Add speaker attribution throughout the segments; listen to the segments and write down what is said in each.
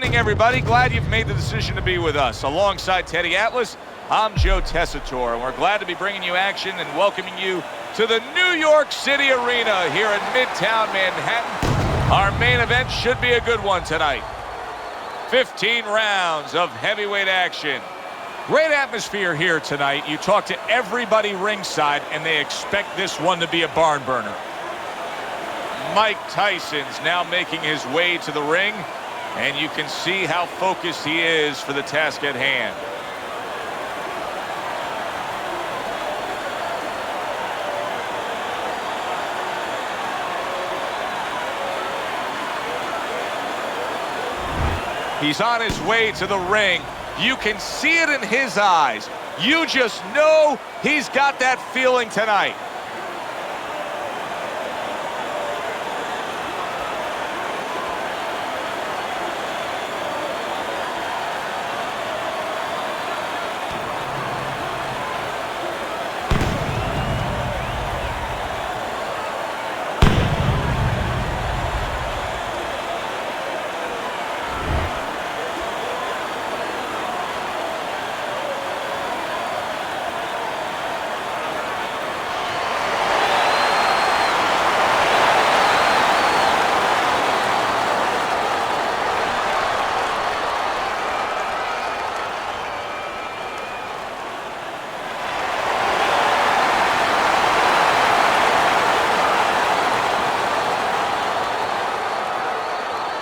Speaker 1: evening, everybody. Glad you've made the decision to be with us. Alongside Teddy Atlas, I'm Joe Tessitore, and we're glad to be bringing you action and welcoming you to the New York City Arena here in Midtown Manhattan. Our main event should be a good one tonight. 15 rounds of heavyweight action. Great atmosphere here tonight. You talk to everybody ringside, and they expect this one to be a barn burner. Mike Tyson's now making his way to the ring, and you can see how focused he is for the task at hand. He's on his way to the ring. You can see it in his eyes. You just know he's got that feeling tonight.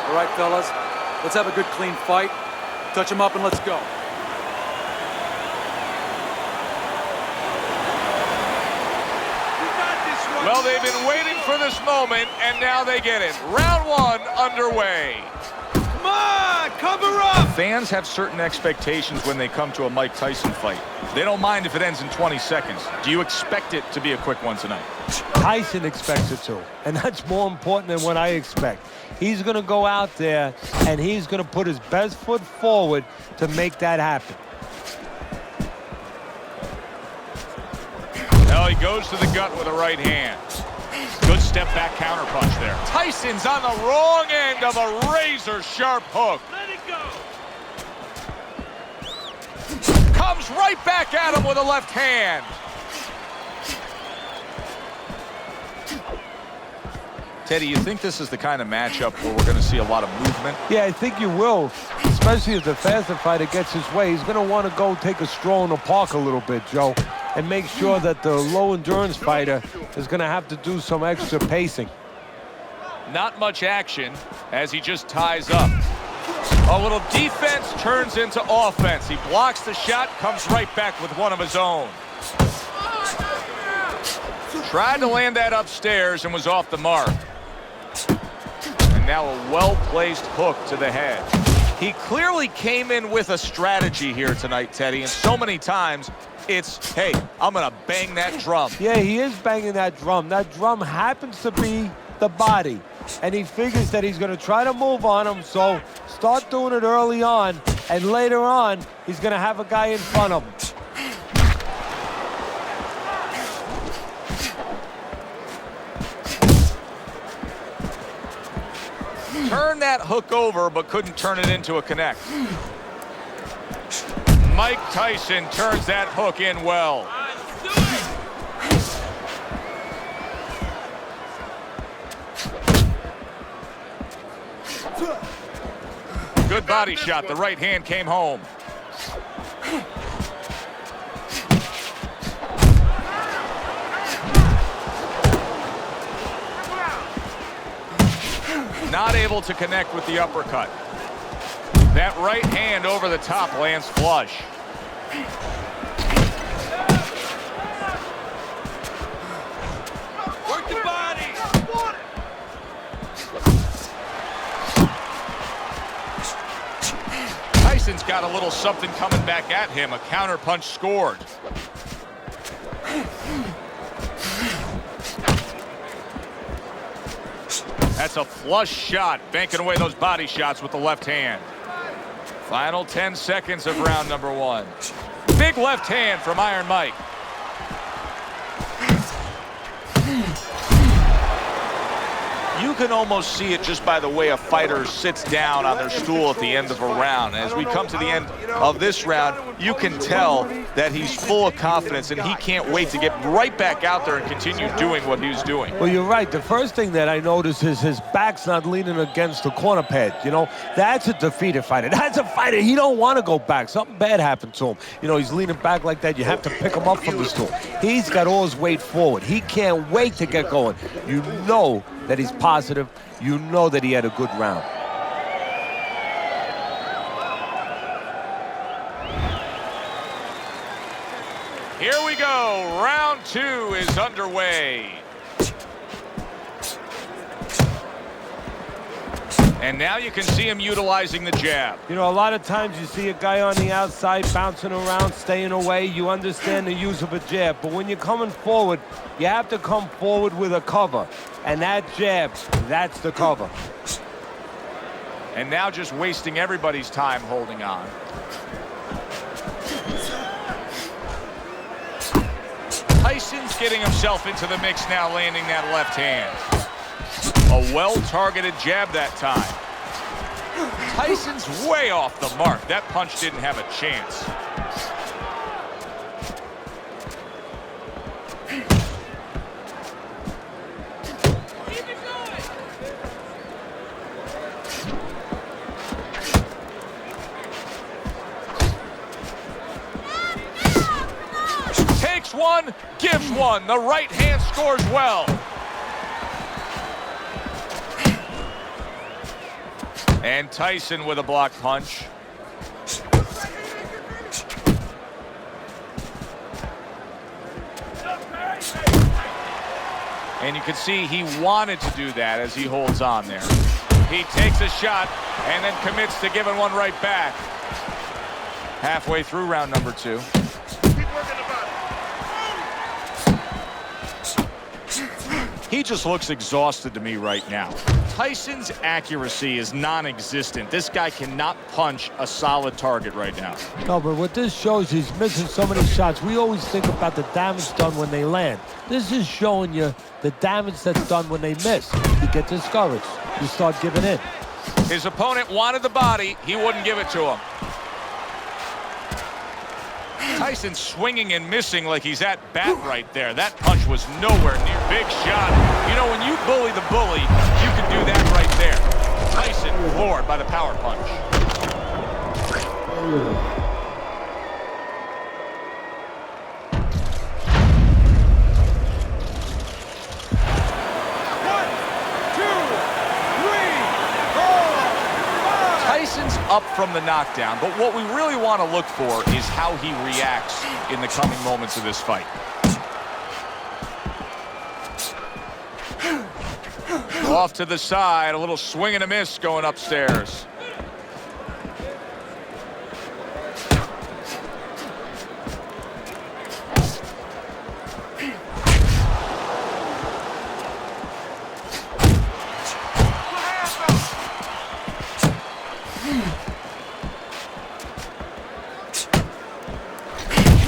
Speaker 2: All right, fellas, let's have a good, clean fight. Touch him up and let's go.
Speaker 1: Well, they've been waiting for this moment, and now they get it. Round one underway.
Speaker 3: Come on, cover up!
Speaker 1: Fans have certain expectations when they come to a Mike Tyson fight. They don't mind if it ends in 20 seconds. Do you expect it to be a quick one tonight?
Speaker 4: Tyson expects it to, and that's more important than what I expect. He's going to go out there, and he's going to put his best foot forward to make that happen.
Speaker 1: Well, he goes to the gut with a right hand. Good step back counter punch there. Tyson's on the wrong end of a razor-sharp hook.
Speaker 3: Let it go!
Speaker 1: Comes right back at him with a left hand. Teddy, you think this is the kind of matchup where we're going to see a lot of movement?
Speaker 4: Yeah, I think you will, especially if the faster fighter gets his way. He's going to want to go take a stroll in the park a little bit, Joe, and make sure that the low-endurance fighter is going to have to do some extra pacing.
Speaker 1: Not much action as he just ties up. A little defense turns into offense. He blocks the shot, comes right back with one of his own. Tried to land that upstairs and was off the mark. And now a well-placed hook to the head. He clearly came in with a strategy here tonight, Teddy, and so many times it's, hey, I'm going to bang that drum.
Speaker 4: Yeah, he is banging that drum. That drum happens to be the body, and he figures that he's going to try to move on him, so start doing it early on, and later on, he's going to have a guy in front of him.
Speaker 1: Turned that hook over, but couldn't turn it into a connect. Mike Tyson turns that hook in well. Good body shot. The right hand came home. Not able to connect with the uppercut. That right hand over the top lands flush.
Speaker 3: Work the body!
Speaker 1: Tyson's got a little something coming back at him. A counter punch scored. That's a flush shot, banking away those body shots with the left hand. Final 10 seconds of round number one. Big left hand from Iron Mike. You can almost see it just by the way a fighter sits down on their stool at the end of a round. As we come to the end of this round, you can tell that he's full of confidence, and he can't wait to get right back out there and continue doing what he was doing.
Speaker 4: Well, you're right. The first thing that I notice is his back's not leaning against the corner pad. You know, that's a defeated fighter. That's a fighter. He don't want to go back. Something bad happened to him. You know, he's leaning back like that. You have to pick him up from the stool. He's got all his weight forward. He can't wait to get going. You know that he's positive. You know that he had a good round.
Speaker 1: Here we go. Round 2 is underway. And now you can see him utilizing the jab.
Speaker 4: You know, a lot of times you see a guy on the outside bouncing around, staying away. You understand the use of a jab. But when you're coming forward, you have to come forward with a cover. And that jab, that's the cover.
Speaker 1: And now just wasting everybody's time holding on. Tyson's getting himself into the mix now, landing that left hand. A well-targeted jab that time. Tyson's way off the mark. That punch didn't have a chance. Takes one, gives one. The right hand scores well. And Tyson with a block punch. And you can see he wanted to do that as he holds on there. He takes a shot and then commits to giving one right back. Halfway through round number 2. He just looks exhausted to me right now. Tyson's accuracy is non-existent. This guy cannot punch a solid target right now.
Speaker 4: No, but what this shows, he's missing so many shots. We always think about the damage done when they land. This is showing you the damage that's done when they miss. You get discouraged. You start giving in.
Speaker 1: His opponent wanted the body. He wouldn't give it to him. Tyson swinging and missing like he's at bat right there. That punch was nowhere near. Big shot. You know, when you bully the bully, you can do that right there. Tyson floored by the power punch. Tyson's up from the knockdown, but what we really want to look for is how he reacts in the coming moments of this fight. Off to the side, a little swing and a miss going upstairs.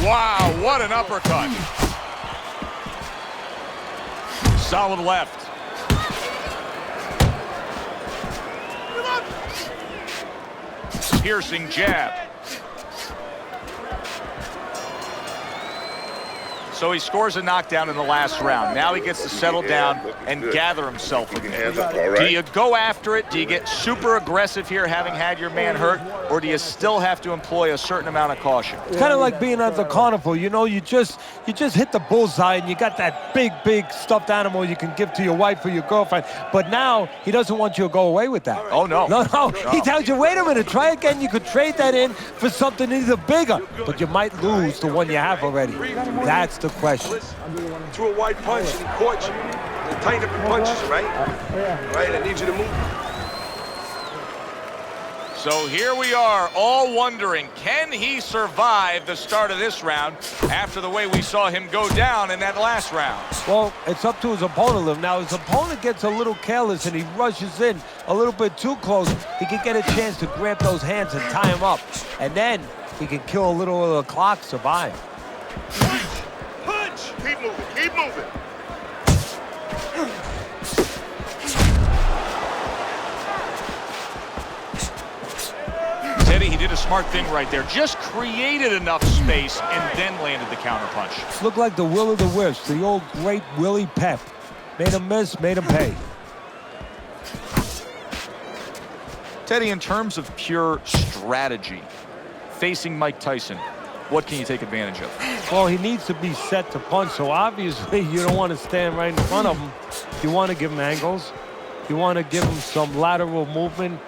Speaker 1: Wow, what an uppercut. Solid left. Piercing jab. So he scores a knockdown in the last round. Now he gets to settle down and gather himself again. Do you go after it? Do you get super aggressive here, having had your man hurt? Or do you still have to employ a certain amount of caution?
Speaker 4: It's kind of like being at the carnival. You know, you just hit the bullseye and you got that big stuffed animal you can give to your wife or your girlfriend. But now he doesn't want you to go away with that.
Speaker 1: Oh, no.
Speaker 4: No. He tells you, wait a minute, try again. You could trade that in for something either bigger, but you might lose the one you have already. That's the question.
Speaker 3: Threw a wide punch and he caught you. And tighten up your punches, right? Right, I need you to move.
Speaker 1: So here we are, all wondering, can he survive the start of this round after the way we saw him go down in that last round?
Speaker 4: Well, it's up to his opponent. Now, his opponent gets a little careless and he rushes in a little bit too close. He can get a chance to grab those hands and tie him up. And then he can kill a little of the clock, survive.
Speaker 3: Punch! Keep moving, keep moving.
Speaker 1: he did a smart thing right there. Just created enough space and then landed the counterpunch.
Speaker 4: Looked like the will of the wisps, the old great Willie Pep. Made him miss, made him pay.
Speaker 1: Teddy, in terms of pure strategy, facing Mike Tyson, what can you take advantage of?
Speaker 4: Well, he needs to be set to punch, so obviously you don't want to stand right in front of him. You want to give him angles. You want to give him some lateral movement.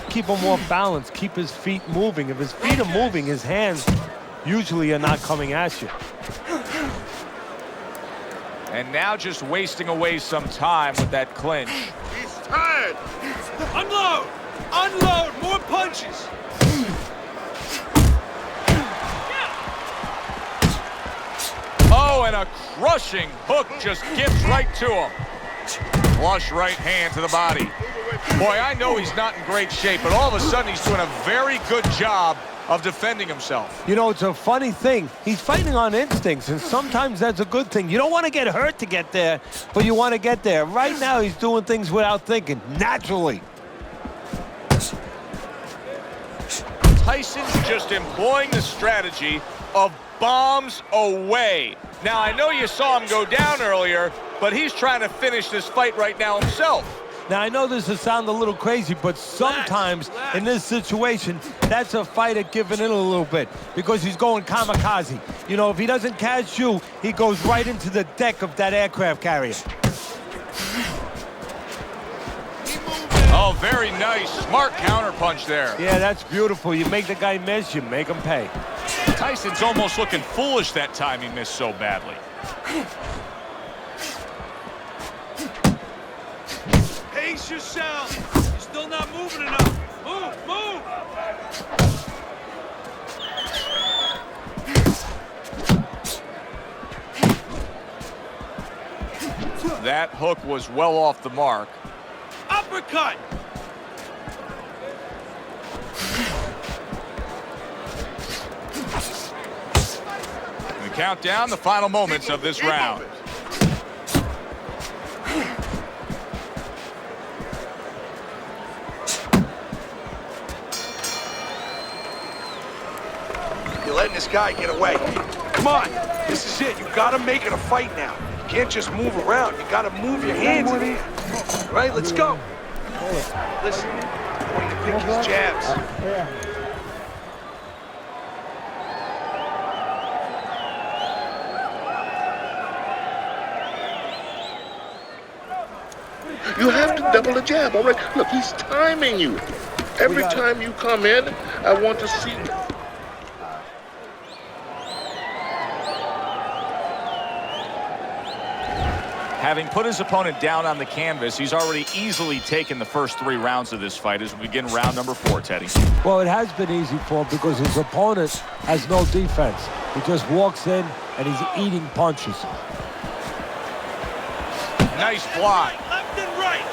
Speaker 4: Keep him more balanced. Keep his feet moving. If his feet are moving, his hands usually are not coming at you.
Speaker 1: And now just wasting away some time with that clinch.
Speaker 3: He's tired.
Speaker 2: Unload! Unload! More punches!
Speaker 1: Oh, and a crushing hook just gets right to him. Flush right hand to the body. Boy, I know he's not in great shape, but all of a sudden he's doing a very good job of defending himself.
Speaker 4: You know, it's a funny thing. He's fighting on instincts, and sometimes that's a good thing. You don't want to get hurt to get there, but you want to get there. Right now, he's doing things without thinking, naturally.
Speaker 1: Tyson's just employing the strategy of bombs away. Now, I know you saw him go down earlier, but he's trying to finish this fight right now himself.
Speaker 4: Now, I know this will sound a little crazy, but sometimes in this situation, that's a fighter giving in a little bit because he's going kamikaze. You know, if he doesn't catch you, he goes right into the deck of that aircraft carrier.
Speaker 1: Oh, very nice. Smart counterpunch there.
Speaker 4: Yeah, that's beautiful. You make the guy miss, you make him pay.
Speaker 1: Tyson's almost looking foolish that time he missed so badly.
Speaker 2: Pace yourself! You're still not moving enough! Move! Move!
Speaker 1: That hook was well off the mark.
Speaker 2: Uppercut!
Speaker 1: And the countdown, the final moments of this round.
Speaker 3: You're letting this guy get away. Come on, this is it. You gotta make it a fight now. You can't just move around. You gotta move your hands in the air. All right, let's go. Listen, I want you to pick his jabs.
Speaker 5: You have to double the jab, all right? Look, he's timing you. Every time you come in, I want to see...
Speaker 1: Having put his opponent down on the canvas, he's already easily taken the first 3 rounds of this fight as we begin round number 4, Teddy.
Speaker 4: Well, it has been easy for him because his opponent has no defense. He just walks in and he's eating punches.
Speaker 1: Nice block.
Speaker 2: Left and right!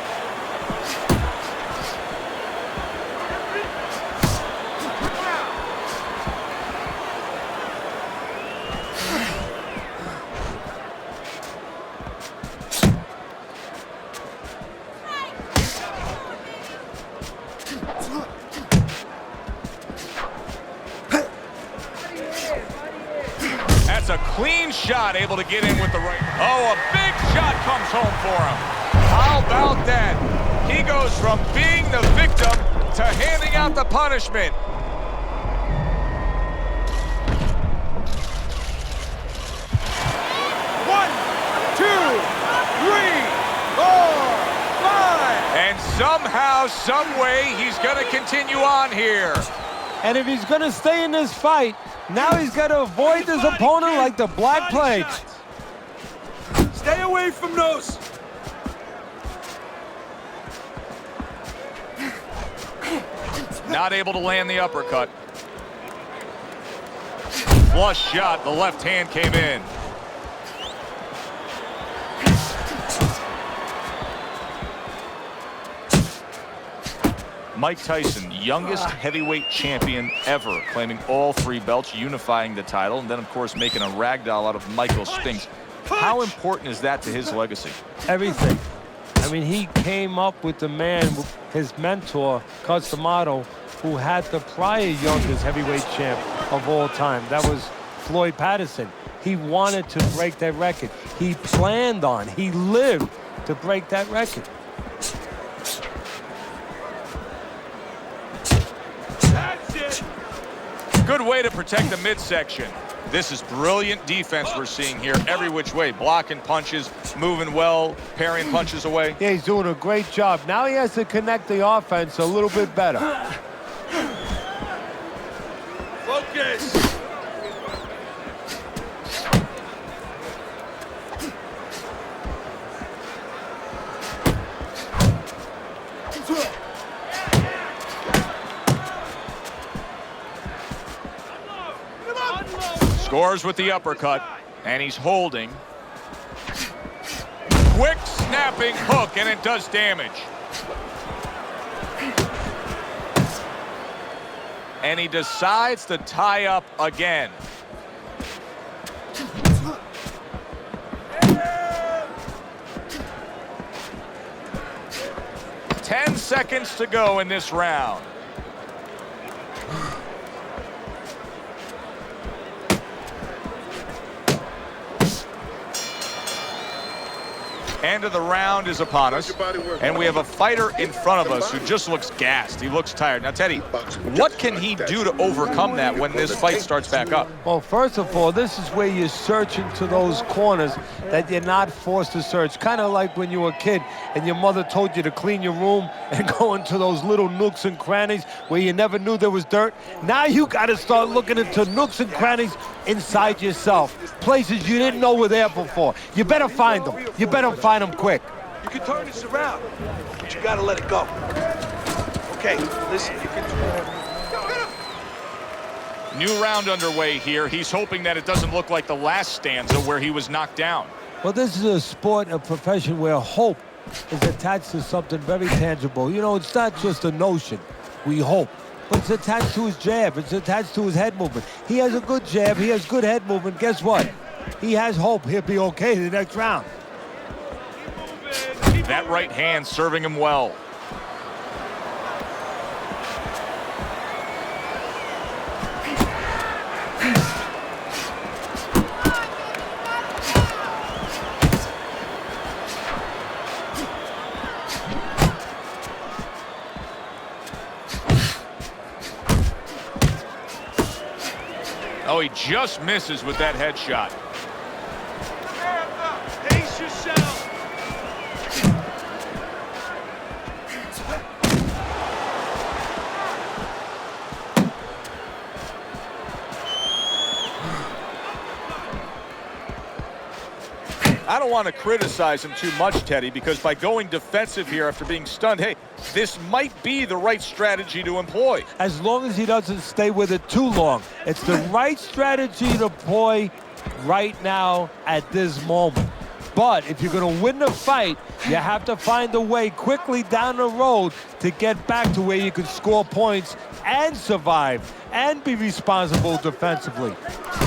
Speaker 1: That's a clean shot, able to get in with the right. Oh, a big shot comes home for him. How about that? He goes from being the victim to handing out the punishment.
Speaker 2: One, two, three, four, five!
Speaker 1: And somehow, some way, he's going to continue on here.
Speaker 4: And if he's going to stay in this fight, now he's got to avoid his opponent like the Black Plague.
Speaker 2: Stay away from those!
Speaker 1: Not able to land the uppercut. Flush shot, the left hand came in. Mike Tyson, youngest heavyweight champion ever, claiming all 3 belts, unifying the title, and then, of course, making a ragdoll out of Michael Spinks. How important is that to his legacy?
Speaker 4: Everything. I I mean, he came up with the man, his mentor, Cus D'Amato, who had the prior youngest heavyweight champ of all time. That was Floyd Patterson. He wanted to break that record. He planned on, he lived to break that record.
Speaker 3: That's it.
Speaker 1: Good way to protect the midsection. This is brilliant defense we're seeing here every which way. Blocking punches, moving well, parrying punches away.
Speaker 4: Yeah, he's doing a great job. Now he has to connect the offense a little bit better.
Speaker 3: Focus.
Speaker 1: Scores with the uppercut, and he's holding. Quick snapping hook, and it does damage. And he decides to tie up again. Ten seconds to go in this round. End of the round is upon us, and we have a fighter in front of us who just looks gassed. He looks tired. Now, Teddy, what can he do to overcome that when this fight starts back up?
Speaker 4: Well, first of all, this is where you search into those corners that you're not forced to search. Kind of like when you were a kid and your mother told you to clean your room and go into those little nooks and crannies where you never knew there was dirt. Now you got to start looking into nooks and crannies inside yourself, places you didn't know were there before. You better find them. You better find them quick.
Speaker 3: You can turn this around, but you gotta let it go. Okay, listen, you can...
Speaker 1: New round underway here. He's hoping that it doesn't look like the last stanza where he was knocked down.
Speaker 4: Well, this is a sport, a profession where hope is attached to something very tangible. You know, it's not just a notion, we hope. But it's attached to his jab. It's attached to his head movement. He has a good jab. He has good head movement. Guess what? He has hope he'll be okay the next round.
Speaker 1: That right hand serving him well. Oh, he just misses with that headshot.
Speaker 3: Pace yourself.
Speaker 1: I don't want to criticize him too much, Teddy, because by going defensive here after being stunned, hey, this might be the right strategy to employ.
Speaker 4: As long as he doesn't stay with it too long. It's the right strategy to employ right now at this moment. But if you're going to win the fight, you have to find a way quickly down the road to get back to where you can score points and survive and be responsible defensively.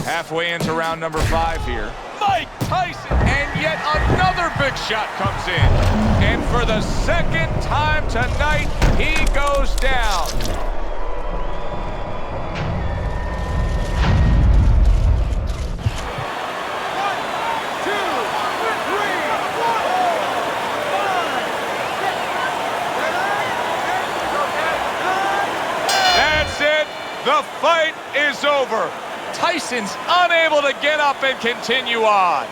Speaker 1: Halfway into round number 5 here. Mike Tyson, and yet another big shot comes in. And for the second time tonight, he goes down. That's it. The fight is over. Tyson's unable to get up and continue on.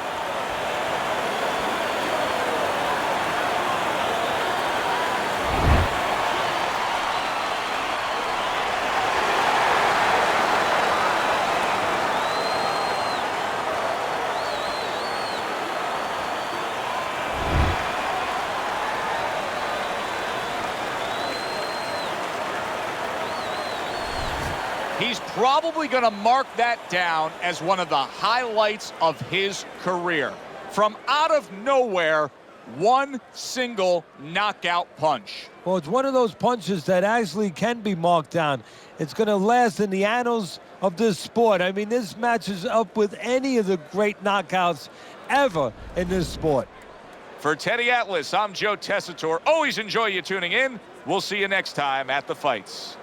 Speaker 1: He's probably going to mark that down as one of the highlights of his career. From out of nowhere, one single knockout punch.
Speaker 4: Well, it's one of those punches that actually can be marked down. It's going to last in the annals of this sport. I mean, this matches up with any of the great knockouts ever in this sport.
Speaker 1: For Teddy Atlas, I'm Joe Tessitore. Always enjoy you tuning in. We'll see you next time at the fights.